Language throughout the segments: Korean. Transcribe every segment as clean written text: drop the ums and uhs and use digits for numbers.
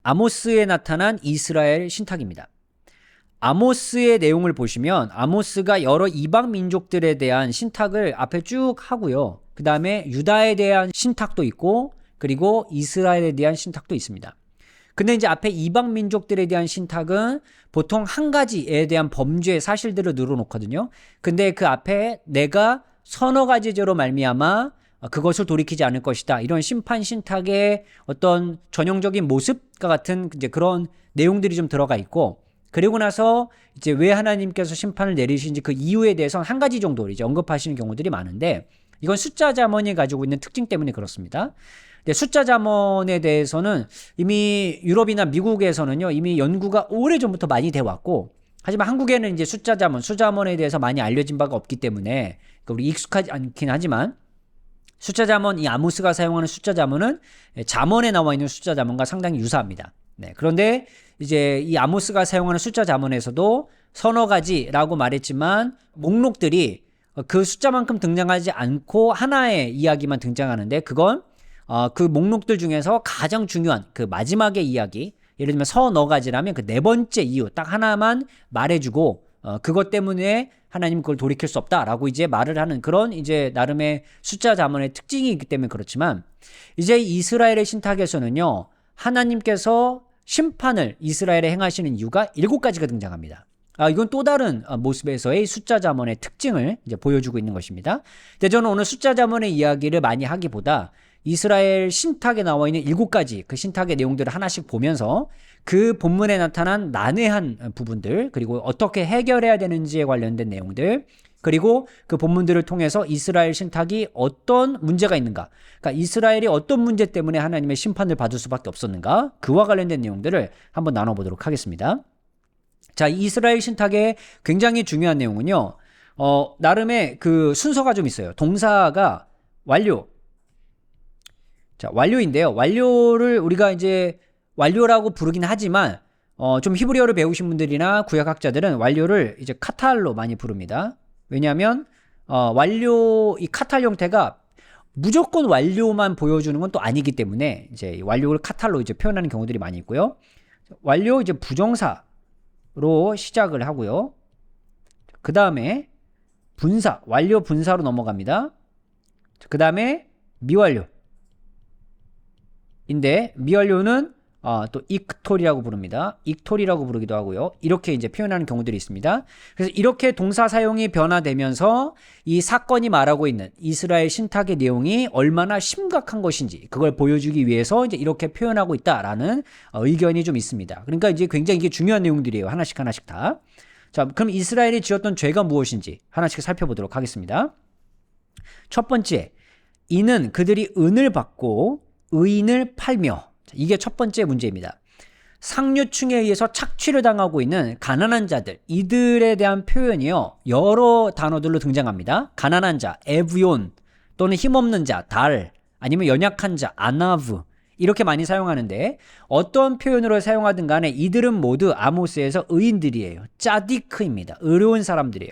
아모스에 나타난 이스라엘 신탁입니다. 아모스의 내용을 보시면 아모스가 여러 이방 민족들에 대한 신탁을 앞에 쭉 하고요. 그 다음에 유다에 대한 신탁도 있고 그리고 이스라엘에 대한 신탁도 있습니다. 근데 이제 앞에 이방 민족들에 대한 신탁은 보통 한 가지에 대한 범죄 사실들을 늘어놓거든요. 근데 그 앞에 내가 서너 가지 죄로 말미암아 그것을 돌이키지 않을 것이다. 이런 심판 신탁의 어떤 전형적인 모습과 같은 이제 그런 내용들이 좀 들어가 있고, 그리고 나서 이제 왜 하나님께서 심판을 내리신지 그 이유에 대해서는 한 가지 정도 이제 언급하시는 경우들이 많은데, 이건 숫자 잠언이 가지고 있는 특징 때문에 그렇습니다. 근데 숫자 잠언에 대해서는 이미 유럽이나 미국에서는요, 이미 연구가 오래전부터 많이 돼 왔고, 하지만 한국에는 이제 숫자 잠언, 수잠언에 대해서 많이 알려진 바가 없기 때문에 우리 익숙하지 않긴 하지만, 숫자 잠언, 이 아모스가 사용하는 숫자 잠언은 잠언에 나와 있는 숫자 잠언과 상당히 유사합니다. 네, 그런데 이제 이 아모스가 사용하는 숫자 잠언에서도 서너 가지라고 말했지만 목록들이 그 숫자만큼 등장하지 않고 하나의 이야기만 등장하는데, 그건 그 목록들 중에서 가장 중요한 그 마지막의 이야기, 예를 들면 서너 가지라면 그 네 번째 이유 딱 하나만 말해주고 그것 때문에 하나님 그걸 돌이킬 수 없다라고 이제 말을 하는 그런 이제 나름의 숫자 잠언의 특징이 있기 때문에 그렇지만, 이제 이스라엘의 신탁에서는요, 하나님께서 심판을 이스라엘에 행하시는 이유가 7가지가 등장합니다. 이건 또 다른 모습에서의 숫자 잠언의 특징을 이제 보여주고 있는 것입니다. 근데 저는 오늘 숫자 잠언의 이야기를 많이 하기보다 이스라엘 신탁에 나와 있는 7가지 그 신탁의 내용들을 하나씩 보면서 그 본문에 나타난 난해한 부분들, 그리고 어떻게 해결해야 되는지에 관련된 내용들, 그리고 그 본문들을 통해서 이스라엘 신탁이 어떤 문제가 있는가, 그러니까 이스라엘이 어떤 문제 때문에 하나님의 심판을 받을 수밖에 없었는가, 그와 관련된 내용들을 한번 나눠보도록 하겠습니다. 자, 이스라엘 신탁의 굉장히 중요한 내용은요, 나름의 그 순서가 좀 있어요. 동사가 완료. 자, 완료인데요. 완료를 우리가 이제 완료라고 부르긴 하지만 좀 히브리어를 배우신 분들이나 구약학자들은 완료를 이제 카탈로 많이 부릅니다. 왜냐하면 완료, 이 카탈 형태가 무조건 완료만 보여주는 건 또 아니기 때문에 이제 완료를 카탈로 이제 표현하는 경우들이 많이 있고요. 완료 이제 부정사로 시작을 하고요. 그 다음에 분사, 완료 분사로 넘어갑니다. 그 다음에 미완료. 인데 미완료는 또 익톨이라고 부릅니다. 익톨이라고 부르기도 하고요. 이렇게 이제 표현하는 경우들이 있습니다. 그래서 이렇게 동사 사용이 변화되면서 이 사건이 말하고 있는 이스라엘 신탁의 내용이 얼마나 심각한 것인지 그걸 보여주기 위해서 이제 이렇게 표현하고 있다라는 의견이 좀 있습니다. 그러니까 이제 굉장히 이게 중요한 내용들이에요. 하나씩 하나씩 다. 자, 그럼 이스라엘이 지었던 죄가 무엇인지 하나씩 살펴보도록 하겠습니다. 첫 번째, 이는 그들이 은을 받고 의인을 팔며, 이게 첫 번째 문제입니다. 상류층에 의해서 착취를 당하고 있는 가난한 자들, 이들에 대한 표현이요, 여러 단어들로 등장합니다. 가난한 자, 에브온, 또는 힘없는 자, 달, 아니면 연약한 자, 아나브, 이렇게 많이 사용하는데, 어떤 표현으로 사용하든 간에 이들은 모두 아모스에서 의인들이에요. 짜디크입니다. 의로운 사람들이에요.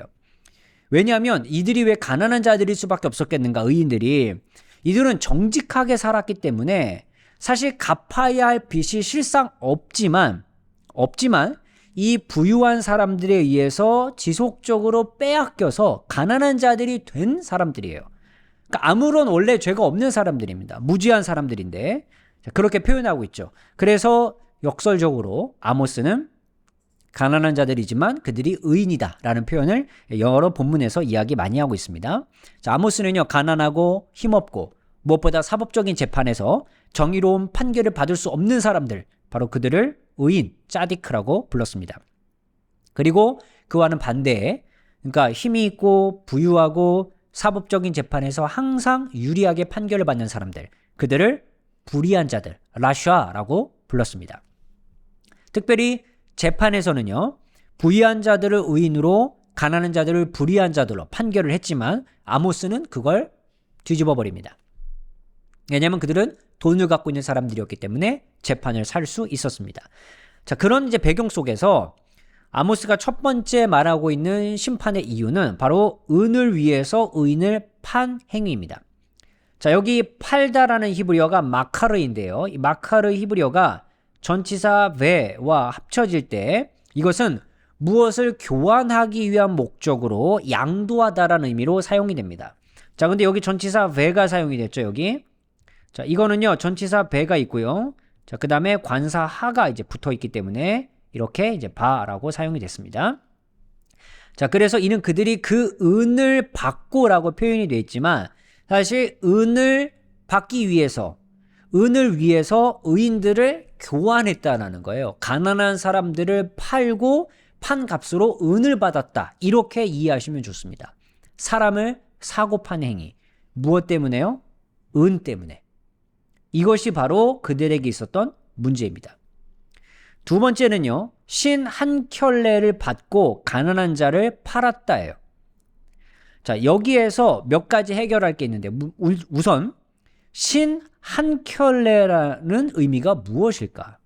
왜냐하면 이들이 왜 가난한 자들일 수밖에 없었겠는가, 의인들이. 이들은 정직하게 살았기 때문에 사실 갚아야 할 빚이 실상 없지만 이 부유한 사람들에 의해서 지속적으로 빼앗겨서 가난한 자들이 된 사람들이에요. 그러니까 아무런 원래 죄가 없는 사람들입니다. 무지한 사람들인데 그렇게 표현하고 있죠. 그래서 역설적으로 아모스는 가난한 자들이지만 그들이 의인이다 라는 표현을 여러 본문에서 이야기 많이 하고 있습니다. 자, 아모스는요, 가난하고 힘없고 무엇보다 사법적인 재판에서 정의로운 판결을 받을 수 없는 사람들, 바로 그들을 의인, 짜디크라고 불렀습니다. 그리고 그와는 반대에, 그러니까 힘이 있고 부유하고 사법적인 재판에서 항상 유리하게 판결을 받는 사람들, 그들을 불의한 자들, 라샤라고 불렀습니다. 특별히 재판에서는요, 부유한 자들을 의인으로, 가난한 자들을 불의한 자들로 판결을 했지만 아모스는 그걸 뒤집어 버립니다. 왜냐하면 그들은 돈을 갖고 있는 사람들이었기 때문에 재판을 살 수 있었습니다. 자, 그런 이제 배경 속에서 아모스가 첫 번째 말하고 있는 심판의 이유는 바로 은을 위해서 의인을 판 행위입니다. 자, 여기 팔다라는 히브리어가 마카르인데요. 이 마카르 히브리어가 전치사 ve와 합쳐질 때 이것은 무엇을 교환하기 위한 목적으로 양도하다라는 의미로 사용이 됩니다. 자, 근데 여기 전치사 ve가 사용이 됐죠, 여기. 자, 이거는요, 전치사 ve가 있고요. 자, 그 다음에 관사 하가 이제 붙어 있기 때문에 이렇게 이제 바라고 사용이 됐습니다. 자, 그래서 이는 그들이 그 은을 받고라고 표현이 되어 있지만 사실 은을 받기 위해서, 은을 위해서 의인들을 교환했다라는 거예요. 가난한 사람들을 팔고 판 값으로 은을 받았다. 이렇게 이해하시면 좋습니다. 사람을 사고 판 행위. 무엇 때문에요? 은 때문에. 이것이 바로 그들에게 있었던 문제입니다. 두 번째는요, 신 한 켤레를 받고 가난한 자를 팔았다예요. 자, 여기에서 몇 가지 해결할 게 있는데, 우선 신 한 켤레라는 의미가 무엇일까?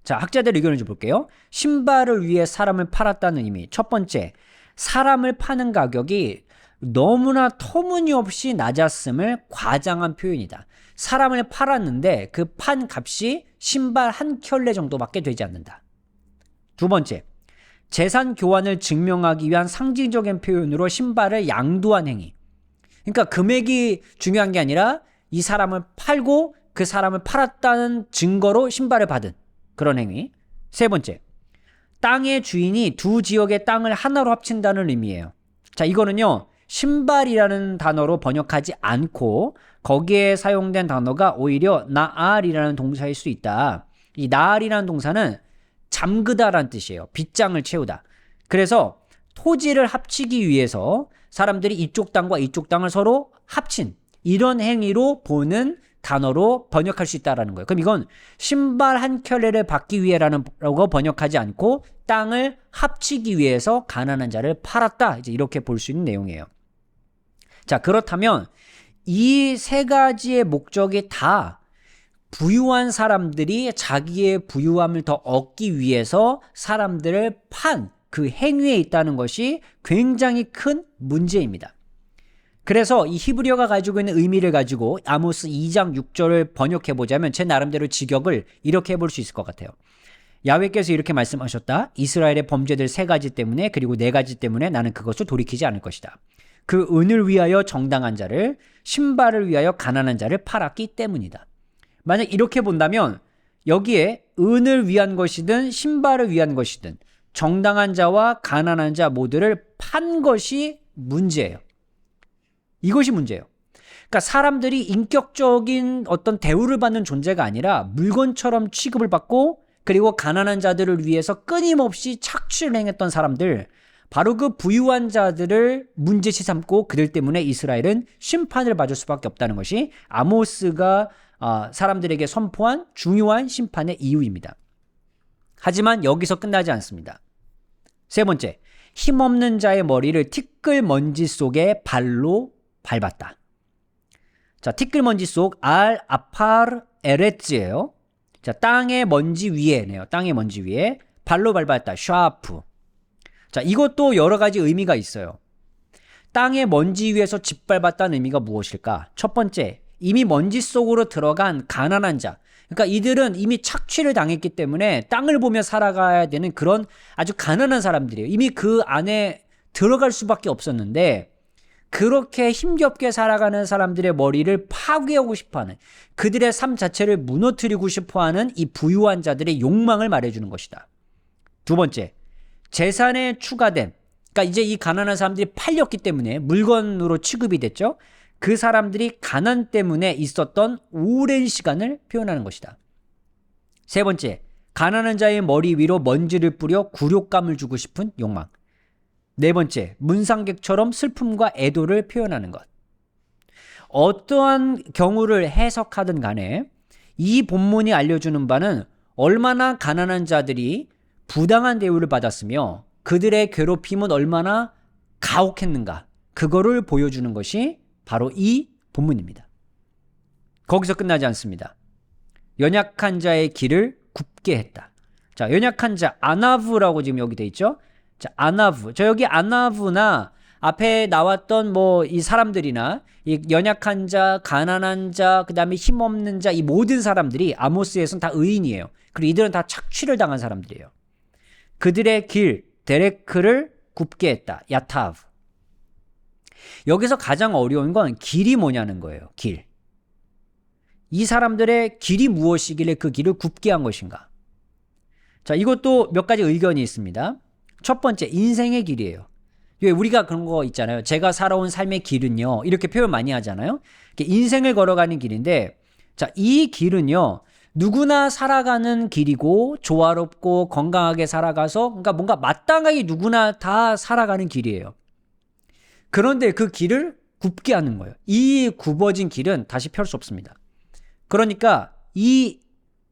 자, 학자들 의견을 좀 볼게요. 신발을 위해 사람을 팔았다는 의미. 첫 번째, 사람을 파는 가격이 너무나 터무니없이 낮았음을 과장한 표현이다. 사람을 팔았는데 그 판 값이 신발 한 켤레 정도밖에 되지 않는다. 두 번째, 재산 교환을 증명하기 위한 상징적인 표현으로 신발을 양도한 행위. 그러니까 금액이 중요한 게 아니라 이 사람을 팔고 그 사람을 팔았다는 증거로 신발을 받은 그런 행위. 세 번째, 땅의 주인이 두 지역의 땅을 하나로 합친다는 의미예요. 자, 이거는요, 신발이라는 단어로 번역하지 않고 거기에 사용된 단어가 오히려 나알이라는 동사일 수 있다. 이 나알이라는 동사는 잠그다라는 뜻이에요. 빗장을 채우다. 그래서 토지를 합치기 위해서 사람들이 이쪽 땅과 이쪽 땅을 서로 합친 이런 행위로 보는 단어로 번역할 수 있다는 거예요. 그럼 이건 신발 한 켤레를 받기 위해라고 번역하지 않고 땅을 합치기 위해서 가난한 자를 팔았다. 이제 이렇게 볼 수 있는 내용이에요. 자, 그렇다면 이 세 가지의 목적이 다 부유한 사람들이 자기의 부유함을 더 얻기 위해서 사람들을 판 그 행위에 있다는 것이 굉장히 큰 문제입니다. 그래서 이 히브리어가 가지고 있는 의미를 가지고 아모스 2장 6절을 번역해 보자면 제 나름대로 직역을 이렇게 해볼 수 있을 것 같아요. 야훼께서 이렇게 말씀하셨다. 이스라엘의 범죄들 세 가지 때문에 그리고 네 가지 때문에 나는 그것을 돌이키지 않을 것이다. 그 은을 위하여 정당한 자를, 신발을 위하여 가난한 자를 팔았기 때문이다. 만약 이렇게 본다면 여기에 은을 위한 것이든 신발을 위한 것이든 정당한 자와 가난한 자 모두를 판 것이 문제예요. 이것이 문제예요. 그러니까 사람들이 인격적인 어떤 대우를 받는 존재가 아니라 물건처럼 취급을 받고 그리고 가난한 자들을 위해서 끊임없이 착취를 행했던 사람들, 바로 그 부유한 자들을 문제시 삼고 그들 때문에 이스라엘은 심판을 받을 수밖에 없다는 것이 아모스가 사람들에게 선포한 중요한 심판의 이유입니다. 하지만 여기서 끝나지 않습니다. 세 번째, 힘없는 자의 머리를 티끌먼지 속에 발로 밟았다. 자, 티끌먼지 속 알 아파르 에레츠예요. 자, 땅의 먼지 위에네요. 땅의 먼지 위에 발로 밟았다. 샤프. 자, 이것도 여러 가지 의미가 있어요. 땅의 먼지 위에서 짓밟았다는 의미가 무엇일까? 첫 번째, 이미 먼지 속으로 들어간 가난한 자. 그러니까 이들은 이미 착취를 당했기 때문에 땅을 보며 살아가야 되는 그런 아주 가난한 사람들이에요. 이미 그 안에 들어갈 수밖에 없었는데 그렇게 힘겹게 살아가는 사람들의 머리를 파괴하고 싶어하는, 그들의 삶 자체를 무너뜨리고 싶어하는 이 부유한 자들의 욕망을 말해주는 것이다. 두 번째, 재산에 추가된, 그러니까 이제 이 가난한 사람들이 팔렸기 때문에 물건으로 취급이 됐죠. 그 사람들이 가난 때문에 있었던 오랜 시간을 표현하는 것이다. 세 번째, 가난한 자의 머리 위로 먼지를 뿌려 굴욕감을 주고 싶은 욕망. 네 번째, 문상객처럼 슬픔과 애도를 표현하는 것. 어떠한 경우를 해석하든 간에 이 본문이 알려주는 바는 얼마나 가난한 자들이 부당한 대우를 받았으며 그들의 괴롭힘은 얼마나 가혹했는가, 그거를 보여주는 것이 바로 이 본문입니다. 거기서 끝나지 않습니다. 연약한 자의 길을 굽게 했다. 자, 연약한 자, 아나브라고 지금 여기 돼 있죠? 자, 아나브. 저 여기 아나브나 앞에 나왔던 뭐 이 사람들이나 이 연약한 자, 가난한 자, 그다음에 힘없는 자, 이 모든 사람들이 아모스에서는 다 의인이에요. 그리고 이들은 다 착취를 당한 사람들이에요. 그들의 길 데레크를 굽게 했다. 야타브. 여기서 가장 어려운 건 길이 뭐냐는 거예요. 길. 이 사람들의 길이 무엇이길래 그 길을 굽게 한 것인가? 자, 이것도 몇 가지 의견이 있습니다. 첫 번째, 인생의 길이에요. 왜 우리가 그런 거 있잖아요. 제가 살아온 삶의 길은요. 이렇게 표현 많이 하잖아요. 인생을 걸어가는 길인데, 자, 이 길은요. 누구나 살아가는 길이고 조화롭고 건강하게 살아가서 그러니까 뭔가 마땅하게 누구나 다 살아가는 길이에요. 그런데 그 길을 굽게 하는 거예요. 이 굽어진 길은 다시 펼 수 없습니다. 그러니까 이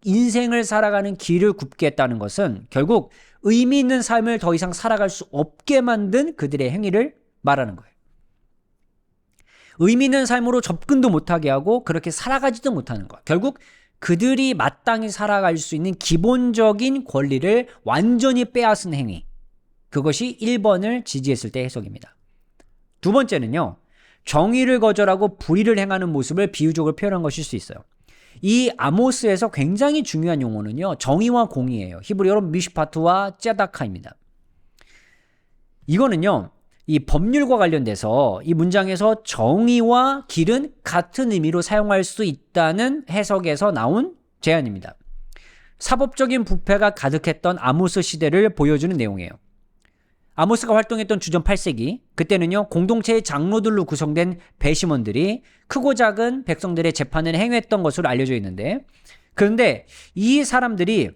인생을 살아가는 길을 굽게 했다는 것은 결국 의미 있는 삶을 더 이상 살아갈 수 없게 만든 그들의 행위를 말하는 거예요. 의미 있는 삶으로 접근도 못하게 하고 그렇게 살아가지도 못하는 거예요. 결국 그들이 마땅히 살아갈 수 있는 기본적인 권리를 완전히 빼앗은 행위. 그것이 1번을 지지했을 때 해석입니다. 두 번째는요. 정의를 거절하고 불의를 행하는 모습을 비유적으로 표현한 것일 수 있어요. 이 아모스에서 굉장히 중요한 용어는요. 정의와 공의예요. 히브리어로 미슈파트와 째다카입니다. 이거는요. 이 법률과 관련돼서 이 문장에서 정의와 길은 같은 의미로 사용할 수 있다는 해석에서 나온 제안입니다. 사법적인 부패가 가득했던 아모스 시대를 보여주는 내용이에요. 아모스가 활동했던 주전 8세기, 그때는요 공동체의 장로들로 구성된 배심원들이 크고 작은 백성들의 재판을 행했던 것으로 알려져 있는데, 그런데 이 사람들이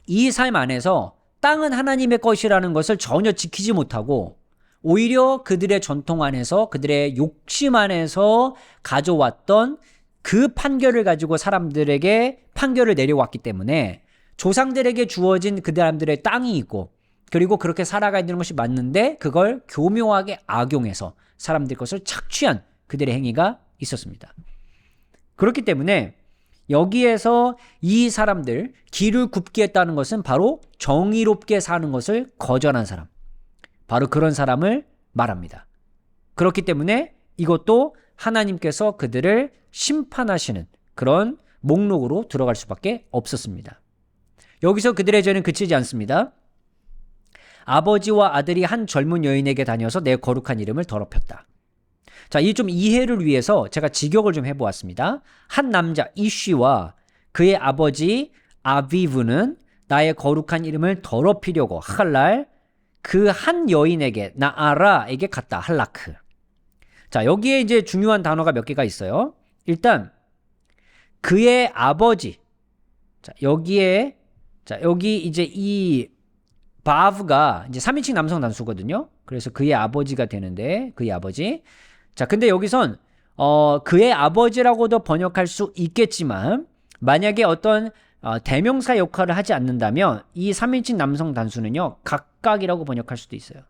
이 삶 안에서 땅은 하나님의 것이라는 것을 전혀 지키지 못하고 오히려 그들의 전통 안에서 그들의 욕심 안에서 가져왔던 그 판결을 가지고 사람들에게 판결을 내려왔기 때문에 조상들에게 주어진 그 사람들의 땅이 있고 그리고 그렇게 살아가야 되는 것이 맞는데 그걸 교묘하게 악용해서 사람들 것을 착취한 그들의 행위가 있었습니다. 그렇기 때문에 여기에서 이 사람들 길을 굽게 했다는 것은 바로 정의롭게 사는 것을 거절한 사람, 바로 그런 사람을 말합니다. 그렇기 때문에 이것도 하나님께서 그들을 심판하시는 그런 목록으로 들어갈 수밖에 없었습니다. 여기서 그들의 죄는 그치지 않습니다. 아버지와 아들이 한 젊은 여인에게 다녀서 내 거룩한 이름을 더럽혔다. 자, 이 좀 이해를 위해서 제가 직역을 좀 해보았습니다. 한 남자 이쉬와 그의 아버지 아비브는 나의 거룩한 이름을 더럽히려고 할랄 그 한 여인에게 나아라에게 갔다. 할라크. 자, 여기에 이제 중요한 단어가 몇 개가 있어요. 일단 그의 아버지. 자, 여기 이제 이 바브가 이제 3인칭 남성 단수거든요. 그래서 그의 아버지가 되는데 그의 아버지. 자, 근데 여기선 그의 아버지라고도 번역할 수 있겠지만 만약에 어떤 대명사 역할을 하지 않는다면 이 3인칭 남성 단수는요. 각각이라고 번역할 수도 있어요.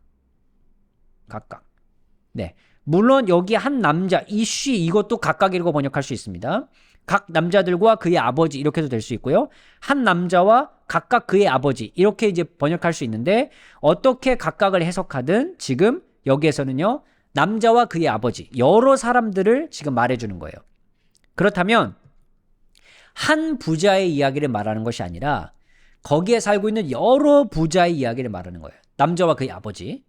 각각. 네. 물론 여기 한 남자 이쉬 이것도 각각이라고 번역할 수 있습니다. 각 남자들과 그의 아버지 이렇게도 될 수 있고요. 한 남자와 각각 그의 아버지 이렇게 이제 번역할 수 있는데 어떻게 각각을 해석하든 지금 여기에서는요. 남자와 그의 아버지 여러 사람들을 지금 말해주는 거예요. 그렇다면 한 부자의 이야기를 말하는 것이 아니라 거기에 살고 있는 여러 부자의 이야기를 말하는 거예요. 남자와 그의 아버지.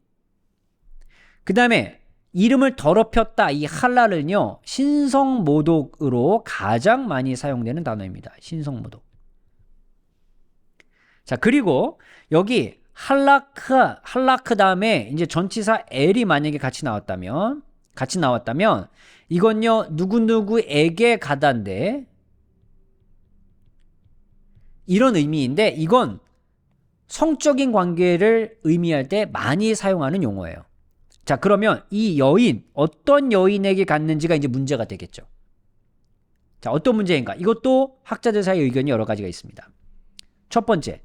그 다음에 이름을 더럽혔다. 이 할랄은요. 신성모독으로 가장 많이 사용되는 단어입니다. 신성모독. 자, 그리고 여기 할라크 다음에 이제 전치사 엘이 만약에 같이 나왔다면 이건요. 누구누구에게 가다인데 이런 의미인데 이건 성적인 관계를 의미할 때 많이 사용하는 용어예요. 자, 그러면 이 여인, 어떤 여인에게 갔는지가 이제 문제가 되겠죠. 자, 어떤 문제인가? 이것도 학자들 사이의 의견이 여러 가지가 있습니다. 첫 번째,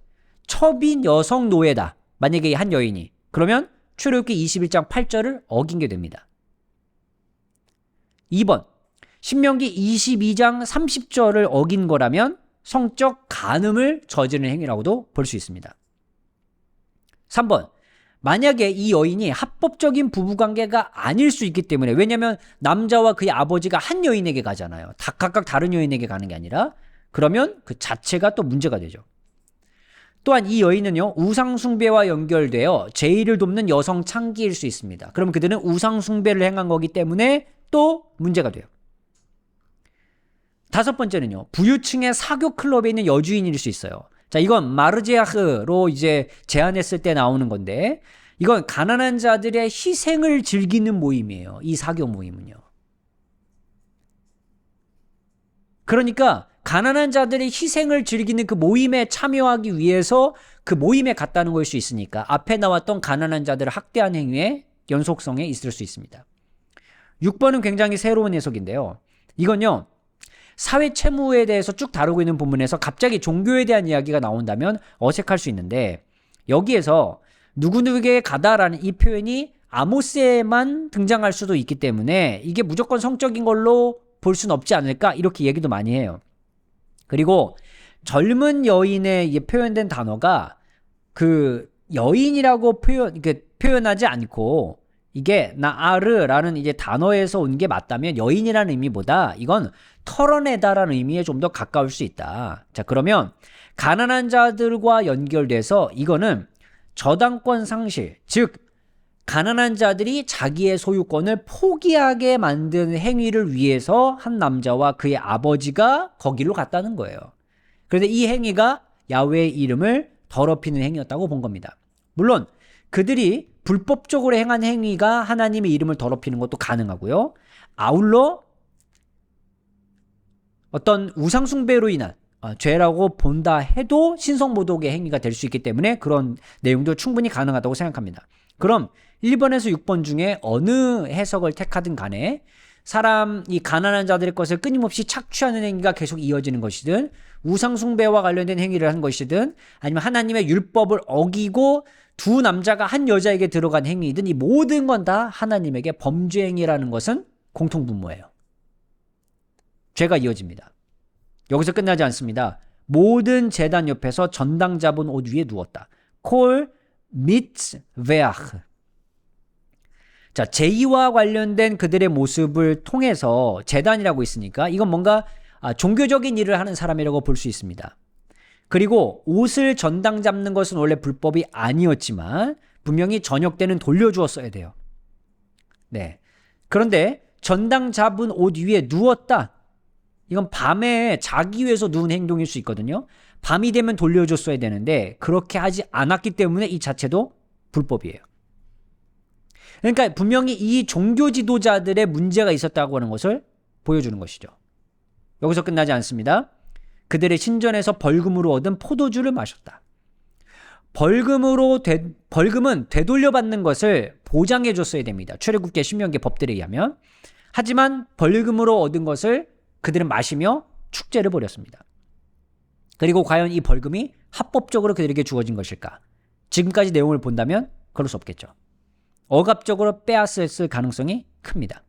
첩인 여성 노예다. 만약에 한 여인이. 그러면 출애굽기 21장 8절을 어긴 게 됩니다. 2번, 신명기 22장 30절을 어긴 거라면 성적 간음을 저지르는 행위라고도 볼 수 있습니다. 3번, 만약에 이 여인이 합법적인 부부관계가 아닐 수 있기 때문에, 왜냐면 남자와 그의 아버지가 한 여인에게 가잖아요. 다 각각 다른 여인에게 가는 게 아니라, 그러면 그 자체가 또 문제가 되죠. 또한 이 여인은요, 우상숭배와 연결되어 제의를 돕는 여성 창기일 수 있습니다. 그럼 그들은 우상숭배를 행한 거기 때문에 또 문제가 돼요. 다섯 번째는요, 부유층의 사교 클럽에 있는 여주인일 수 있어요. 자, 이건 마르제아흐로 이제 제안했을 때 나오는 건데, 이건 가난한 자들의 희생을 즐기는 모임이에요. 이 사교 모임은요. 그러니까 가난한 자들의 희생을 즐기는 그 모임에 참여하기 위해서 그 모임에 갔다는 걸 수 있으니까 앞에 나왔던 가난한 자들을 학대한 행위의 연속성에 있을 수 있습니다. 6번은 굉장히 새로운 해석인데요. 이건요, 사회 채무에 대해서 쭉 다루고 있는 부분에서 갑자기 종교에 대한 이야기가 나온다면 어색할 수 있는데, 여기에서 누구누구에게 가다라는 이 표현이 아모스에만 등장할 수도 있기 때문에 이게 무조건 성적인 걸로 볼 수는 없지 않을까, 이렇게 얘기도 많이 해요. 그리고 젊은 여인에 표현된 단어가 그 여인이라고 표현하지 않고, 이게 나아르라는 이제 단어에서 온 게 맞다면 여인이라는 의미보다 이건 털어내다라는 의미에 좀 더 가까울 수 있다. 자, 그러면 가난한 자들과 연결돼서 이거는 저당권 상실, 즉 가난한 자들이 자기의 소유권을 포기하게 만든 행위를 위해서 한 남자와 그의 아버지가 거기로 갔다는 거예요. 그런데 이 행위가 야훼의 이름을 더럽히는 행위였다고 본 겁니다. 물론 그들이 불법적으로 행한 행위가 하나님의 이름을 더럽히는 것도 가능하고요. 아울러 어떤 우상숭배로 인한 죄라고 본다 해도 신성모독의 행위가 될 수 있기 때문에 그런 내용도 충분히 가능하다고 생각합니다. 그럼 1번에서 6번 중에 어느 해석을 택하든 간에 이 가난한 자들의 것을 끊임없이 착취하는 행위가 계속 이어지는 것이든, 우상숭배와 관련된 행위를 한 것이든, 아니면 하나님의 율법을 어기고 두 남자가 한 여자에게 들어간 행위이든, 이 모든 건 다 하나님에게 범죄 행위라는 것은 공통분모예요. 죄가 이어집니다. 여기서 끝나지 않습니다. 모든 제단 옆에서 전당 잡은 옷 위에 누웠다. 콜 미츠베아흐. 자, 제의와 관련된 그들의 모습을 통해서 제단이라고 있으니까 이건 뭔가 종교적인 일을 하는 사람이라고 볼 수 있습니다. 그리고 옷을 전당 잡는 것은 원래 불법이 아니었지만 분명히 저녁 때는 돌려주었어야 돼요. 네. 그런데 전당 잡은 옷 위에 누웠다. 이건 밤에 자기 위해서 누운 행동일 수 있거든요. 밤이 되면 돌려줬어야 되는데 그렇게 하지 않았기 때문에 이 자체도 불법이에요. 그러니까 분명히 이 종교 지도자들의 문제가 있었다고 하는 것을 보여주는 것이죠. 여기서 끝나지 않습니다. 그들의 신전에서 벌금으로 얻은 포도주를 마셨다. 벌금은 되돌려받는 것을 보장해 줬어야 됩니다. 출애굽기, 신명기 법들에 의하면. 하지만 벌금으로 얻은 것을 그들은 마시며 축제를 벌였습니다. 그리고 과연 이 벌금이 합법적으로 그들에게 주어진 것일까? 지금까지 내용을 본다면 그럴 수 없겠죠. 억압적으로 빼앗았을 가능성이 큽니다.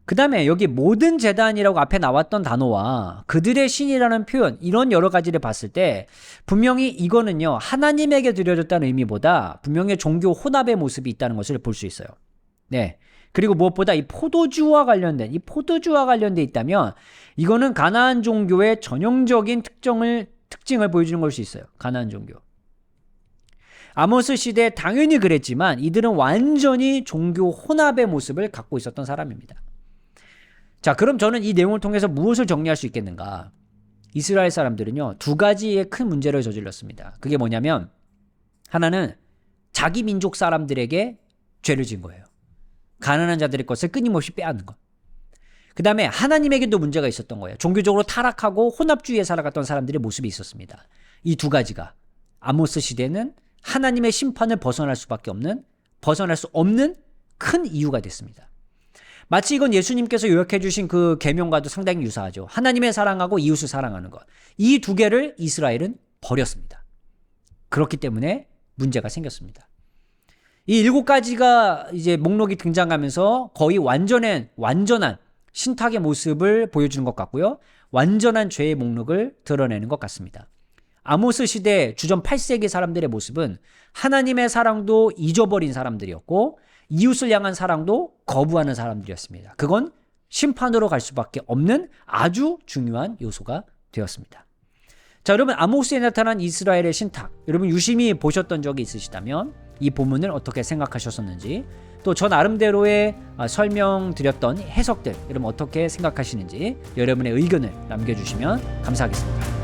그 다음에 여기 모든 제단이라고 앞에 나왔던 단어와 그들의 신이라는 표현, 이런 여러 가지를 봤을 때 분명히 이거는요, 하나님에게 드려졌다는 의미보다 분명히 종교 혼합의 모습이 있다는 것을 볼 수 있어요. 네. 그리고 무엇보다 이 포도주와 관련돼 있다면 이거는 가나안 종교의 전형적인 특징을 보여주는 걸 수 있어요. 가나안 종교. 아모스 시대에 당연히 그랬지만 이들은 완전히 종교 혼합의 모습을 갖고 있었던 사람입니다. 자, 그럼 저는 이 내용을 통해서 무엇을 정리할 수 있겠는가? 이스라엘 사람들은요, 두 가지의 큰 문제를 저질렀습니다. 그게 뭐냐면, 하나는 자기 민족 사람들에게 죄를 지은 거예요. 가난한 자들의 것을 끊임없이 빼앗는 것. 그 다음에 하나님에게도 문제가 있었던 거예요. 종교적으로 타락하고 혼합주의에 살아갔던 사람들의 모습이 있었습니다. 이 두 가지가 아모스 시대는 하나님의 심판을 벗어날 수 없는 큰 이유가 됐습니다. 마치 이건 예수님께서 요약해 주신 그 계명과도 상당히 유사하죠. 하나님의 사랑하고 이웃을 사랑하는 것. 이 두 개를 이스라엘은 버렸습니다. 그렇기 때문에 문제가 생겼습니다. 이 7가지가 이제 목록이 등장하면서 거의 완전한 신탁의 모습을 보여주는 것 같고요. 완전한 죄의 목록을 드러내는 것 같습니다. 아모스 시대 주전 8세기 사람들의 모습은 하나님의 사랑도 잊어버린 사람들이었고 이웃을 향한 사랑도 거부하는 사람들이었습니다. 그건 심판으로 갈 수밖에 없는 아주 중요한 요소가 되었습니다. 자, 여러분 아모스에 나타난 이스라엘의 신탁, 여러분 유심히 보셨던 적이 있으시다면 이 본문을 어떻게 생각하셨었는지, 또 저 나름대로의 설명드렸던 해석들 여러분 어떻게 생각하시는지 여러분의 의견을 남겨주시면 감사하겠습니다.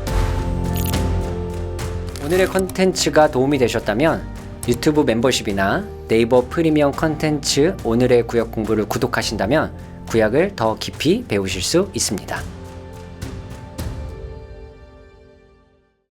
오늘의 컨텐츠가 도움이 되셨다면 유튜브 멤버십이나 네이버 프리미엄 컨텐츠 오늘의 구약 공부를 구독하신다면 구약을 더 깊이 배우실 수 있습니다.